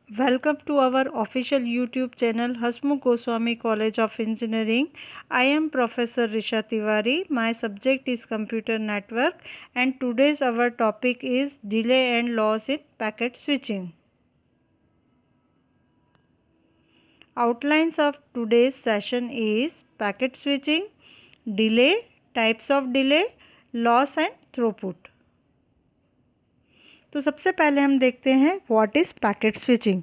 Welcome to our official YouTube channel Hasmukh Goswami College of Engineering. I am Professor Risha Tiwari. My subject is Computer Network and today's our topic is delay and loss in packet switching. Outlines of today's session is packet switching, delay, types of delay, loss and throughput. तो सबसे पहले हम देखते हैं what is packet switching.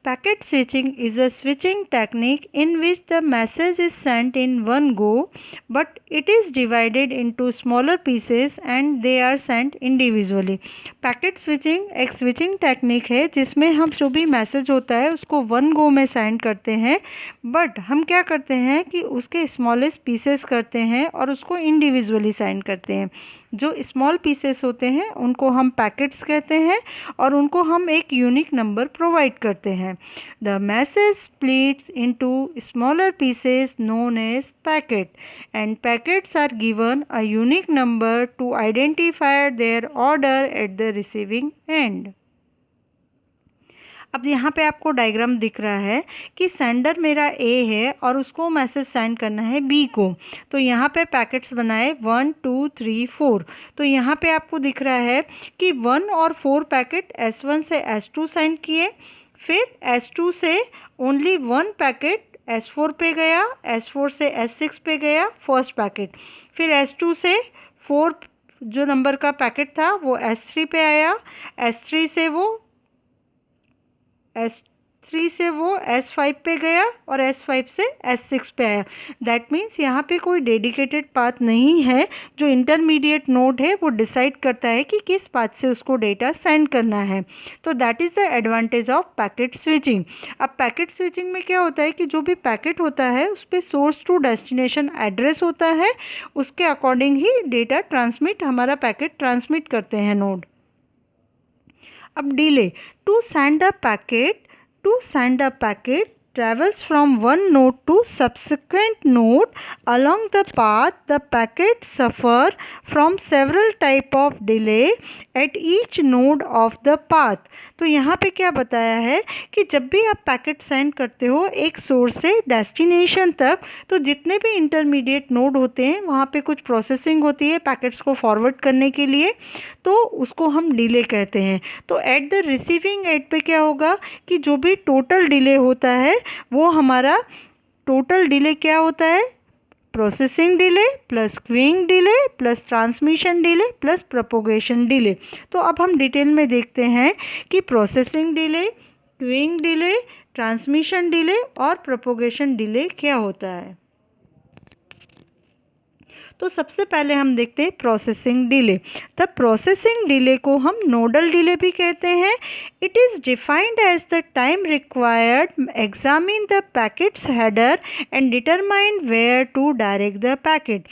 Packet switching is a switching technique in which the message is sent in one go but it is divided into smaller pieces and they are sent individually. Packet switching एक switching technique है जिसमें हम जो भी message होता है उसको one go में सेंड करते हैं, बट हम क्या करते हैं कि उसके स्मॉलेस्ट पीसेस करते हैं और उसको इंडिविजुअली सेंड करते हैं. जो स्मॉल पीसेस होते हैं उनको हम पैकेट्स कहते हैं और उनको हम एक यूनिक नंबर प्रोवाइड करते हैं. The message splits into smaller pieces known as packet and packets are given a unique number to identify their order at the receiving end. अब यहाँ पे आपको डायग्राम दिख रहा है कि सेंडर मेरा ए है और उसको मैसेज सेंड करना है बी को. तो यहाँ पे पैकेट्स बनाए 1 2 3 4. तो यहाँ पे आपको दिख रहा है कि 1 और 4 पैकेट S1 से S2 सेंड किए. फिर S2 से ओनली 1 पैकेट S4 पे गया, S4 से S6 पे गया फर्स्ट पैकेट. फिर S2 से 4 जो नंबर का पैकेट था वो S3 पे आया, S3 से वो S5 पे गया और S5 से S6 पे आया. दैट मीन्स यहाँ पे कोई डेडिकेटेड पाथ नहीं है. जो इंटरमीडिएट नोड है वो डिसाइड करता है कि किस पाथ से उसको डेटा सेंड करना है. तो that is the advantage of packet switching. अब पैकेट स्विचिंग में क्या होता है कि जो भी पैकेट होता है उस पर सोर्स टू डेस्टिनेशन एड्रेस होता है, उसके अकॉर्डिंग ही डेटा ट्रांसमिट हमारा पैकेट ट्रांसमिट करते हैं नोड. अब delay to send a packet travels from one node to subsequent node. Along the path the packets suffer from several type of delay at each node of the path. तो यहाँ पे क्या बताया है कि जब भी आप पैकेट सेंड करते हो एक सोर्स से डेस्टिनेशन तक, तो जितने भी इंटरमीडिएट नोड होते हैं वहाँ पे कुछ प्रोसेसिंग होती है पैकेट्स को फॉरवर्ड करने के लिए, तो उसको हम डिले कहते हैं. तो एट द रिसीविंग एंड पे क्या होगा कि जो भी टोटल डिले होता है वो हमारा टोटल डिले क्या होता है, processing delay plus queuing delay plus transmission delay plus propagation delay. तो अब हम डिटेल में देखते हैं कि processing delay, queuing delay, transmission delay और प्रोपोगेशन डिले क्या होता है. तो सबसे पहले हम देखते हैं processing delay. The processing delay को हम नोडल डिले भी कहते हैं. It is defined as the time required examine the packets header and determine where to direct the packet.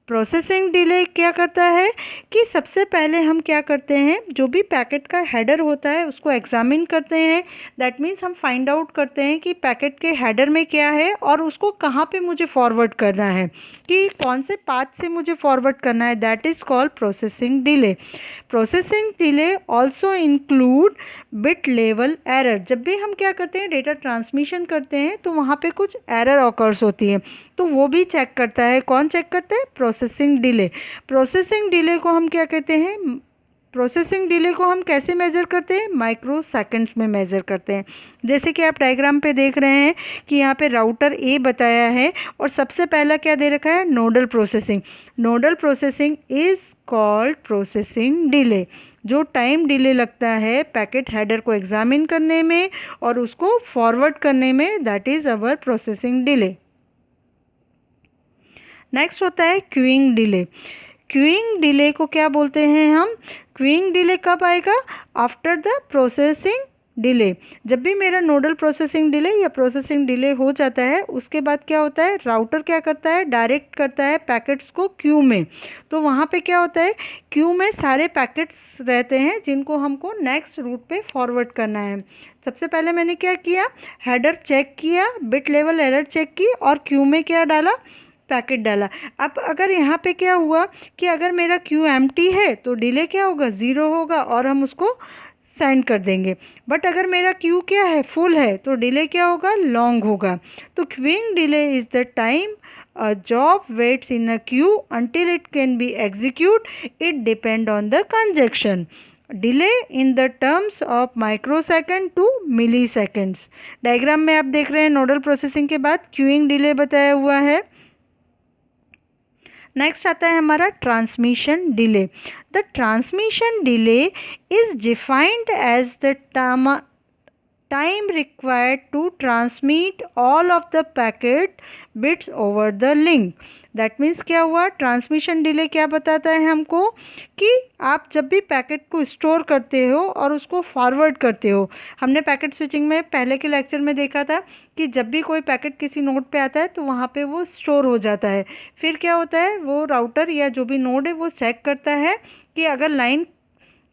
Processing delay क्या करता है कि सबसे पहले हम क्या करते हैं, जो भी पैकेट का हेडर होता है उसको एग्जामिन करते हैं. दैट मीन्स हम फाइंड आउट करते हैं कि पैकेट के हेडर में क्या है और उसको कहाँ पे मुझे फॉरवर्ड करना है, कि कौन से पाथ से मुझे फॉरवर्ड करना है. That is called processing delay. Processing delay also include bit level error. जब भी हम क्या करते हैं डेटा ट्रांसमिशन करते हैं तो वहाँ पे कुछ एरर ऑकर्स होती है, तो वो भी चेक करता है. कौन चेक करता है, प्रोसेसिंग डिले. प्रोसेसिंग डिले को हम क्या कहते हैं, प्रोसेसिंग डिले को हम कैसे मेज़र करते हैं, माइक्रो सेकंड्स में मेज़र करते हैं. जैसे कि आप डायग्राम पे देख रहे हैं कि यहाँ पे राउटर ए बताया है और सबसे पहला क्या दे रखा है, nodal processing. Nodal processing is called processing delay. जो टाइम डिले लगता है पैकेट हेडर को एग्जामिन करने में और उसको फॉरवर्ड करने में, that is our processing delay. Next होता है क्यूइंग डिले. क्यूइंग डिले को क्या बोलते हैं हम, क्यूइंग डिले कब आएगा, आफ्टर द प्रोसेसिंग डिले. जब भी मेरा नोडल प्रोसेसिंग डिले या प्रोसेसिंग डिले हो जाता है उसके बाद क्या होता है, राउटर क्या करता है, डायरेक्ट करता है पैकेट्स को क्यू में. तो वहाँ पे क्या होता है, क्यू में सारे पैकेट्स रहते हैं जिनको हमको नेक्स्ट रूट पे फॉरवर्ड करना है. सबसे पहले मैंने क्या किया, हेडर चेक किया, बिट लेवल एरर चेक की और क्यू में क्या डाला, पैकेट डाला. अब अगर यहाँ पे क्या हुआ कि अगर मेरा क्यू एम्प्टी है तो डिले क्या होगा, ज़ीरो होगा और हम उसको सेंड कर देंगे। बट अगर मेरा क्यू क्या है, फुल है, तो डिले क्या होगा, लॉन्ग होगा। तो queuing delay is the time a job waits in a queue until it can be execute. It depend on the conjunction. Delay in the terms of microsecond to milliseconds. Diagram में आप देख रहे हैं nodal processing के बाद queuing delay बताया हुआ है। नेक्स्ट आता है हमारा transmission delay. The transmission delay is defined as the time required to transmit all of the packet bits over the link. That means क्या हुआ, ट्रांसमिशन डिले क्या बताता है हमको कि आप जब भी पैकेट को स्टोर करते हो और उसको फॉरवर्ड करते हो, हमने पैकेट स्विचिंग में पहले के लेक्चर में देखा था कि जब भी कोई पैकेट किसी नोड पे आता है तो वहाँ पे वो स्टोर हो जाता है। फिर क्या होता है, वो राउटर या जो भी नोड है वो चेक करता है कि अगर लाइन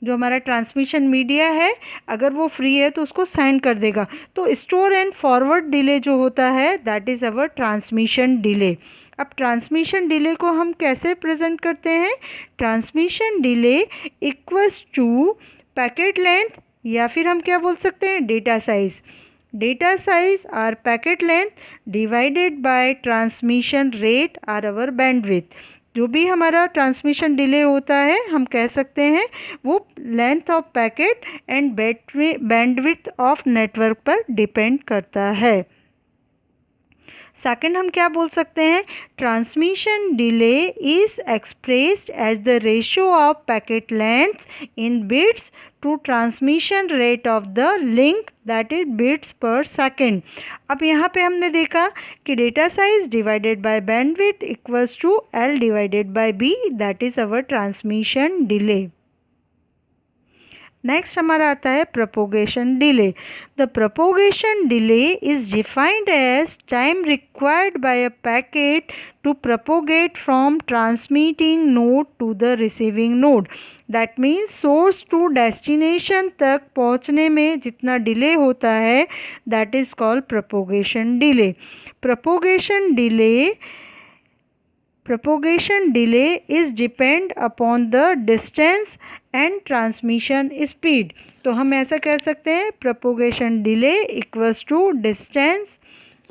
जो हमारा ट्रांसमिशन मीडिया है अगर वो फ्री है तो उसको सेंड कर देगा। तो स्टोर एंड फॉरवर्ड डिले जो होता है that is our transmission delay. अब ट्रांसमिशन डिले को हम कैसे प्रेजेंट करते हैं, transmission delay equals to packet length या फिर हम क्या बोल सकते हैं, data size. Data size or packet length divided by transmission rate or our bandwidth. जो भी हमारा ट्रांसमिशन डिले होता है हम कह सकते हैं वो length of packet and bandwidth of network पर डिपेंड करता है। सेकंड हम क्या बोल सकते हैं, transmission delay is expressed as the ratio of packet length in bits to transmission rate of the link that is bits per second. अब यहाँ पे हमने देखा कि data size divided by bandwidth equals to L divided by B, that is our transmission delay. Next हमारा आता है propagation delay. The propagation delay is defined as time required by a packet to propagate from transmitting node to the receiving node. That means source to destination तक पहुंचने में जितना delay होता है that is called propagation delay. Propagation delay is depend upon the distance and transmission speed. तो हम ऐसा कह सकते हैं propagation delay equals to distance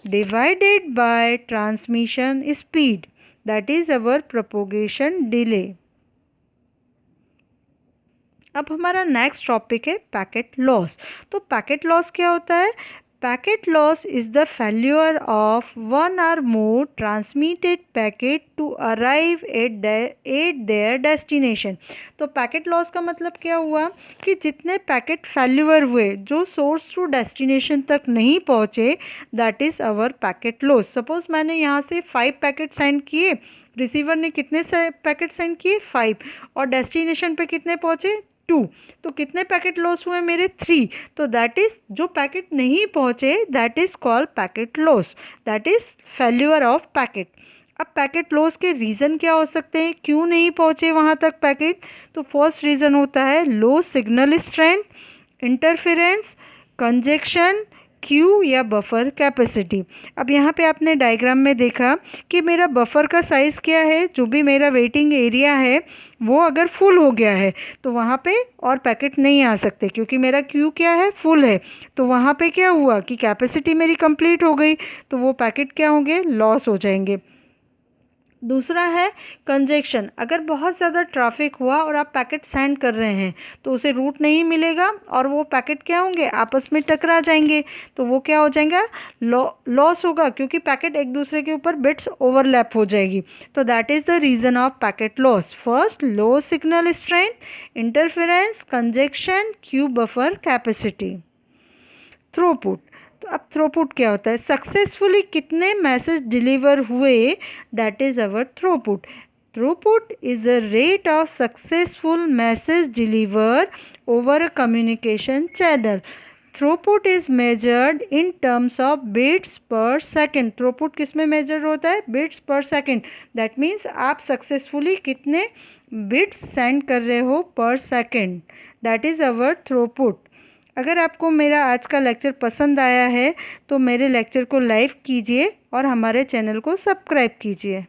divided by transmission speed. That is our propagation delay. अब हमारा नेक्स्ट टॉपिक है packet loss. तो पैकेट लॉस क्या होता है, packet loss is the failure of one और more transmitted packet to arrive at their destination. तो packet loss का मतलब क्या हुआ कि जितने पैकेट फेल्यूर हुए जो सोर्स टू डेस्टिनेशन तक नहीं पहुँचे that is our packet loss. Suppose मैंने यहाँ से 5 पैकेट सेंड किए, रिसीवर ने कितने पैकेट सेंड किए 5 और डेस्टिनेशन पे कितने पहुँचे 2, तो कितने पैकेट लॉस हुए मेरे 3। तो दैट इज जो पैकेट नहीं पहुँचे that is called packet loss, that is failure of packet. अब पैकेट लॉस के रीज़न क्या हो सकते हैं, क्यों नहीं पहुँचे वहाँ तक पैकेट। तो फर्स्ट रीज़न होता है low signal strength, interference, conjunction, Q या बफर कैपेसिटी। अब यहाँ पे आपने डायग्राम में देखा कि मेरा बफर का साइज़ क्या है, जो भी मेरा वेटिंग एरिया है वो अगर फुल हो गया है तो वहाँ पे और पैकेट नहीं आ सकते क्योंकि मेरा क्यू क्या है, फुल है। तो वहाँ पे क्या हुआ कि कैपेसिटी मेरी कंप्लीट हो गई, तो वो पैकेट क्या होंगे, लॉस हो जाएंगे। दूसरा है कंजेक्शन, अगर बहुत ज़्यादा ट्रैफिक हुआ और आप पैकेट सेंड कर रहे हैं तो उसे रूट नहीं मिलेगा और वो पैकेट क्या होंगे, आपस में टकरा जाएंगे, तो वो क्या हो जाएगा, लॉस होगा क्योंकि पैकेट एक दूसरे के ऊपर बिट्स ओवरलैप हो जाएगी। तो that is the reason of packet loss. First low signal strength, interference, conjunction, Q buffer capacity. Throughput, तो अब थ्रूपुट क्या होता है, सक्सेसफुली कितने मैसेज डिलीवर हुए that is our throughput. Throughput is a rate of successful message deliver over a communication channel. Throughput is measured in terms of bits per second. Throughput किस में major होता है, bits per second. That means आप successfully कितने bits send कर रहे हो पर second, that is our throughput. अगर आपको मेरा आज का लेक्चर पसंद आया है तो मेरे लेक्चर को लाइक कीजिए और हमारे चैनल को सब्सक्राइब कीजिए।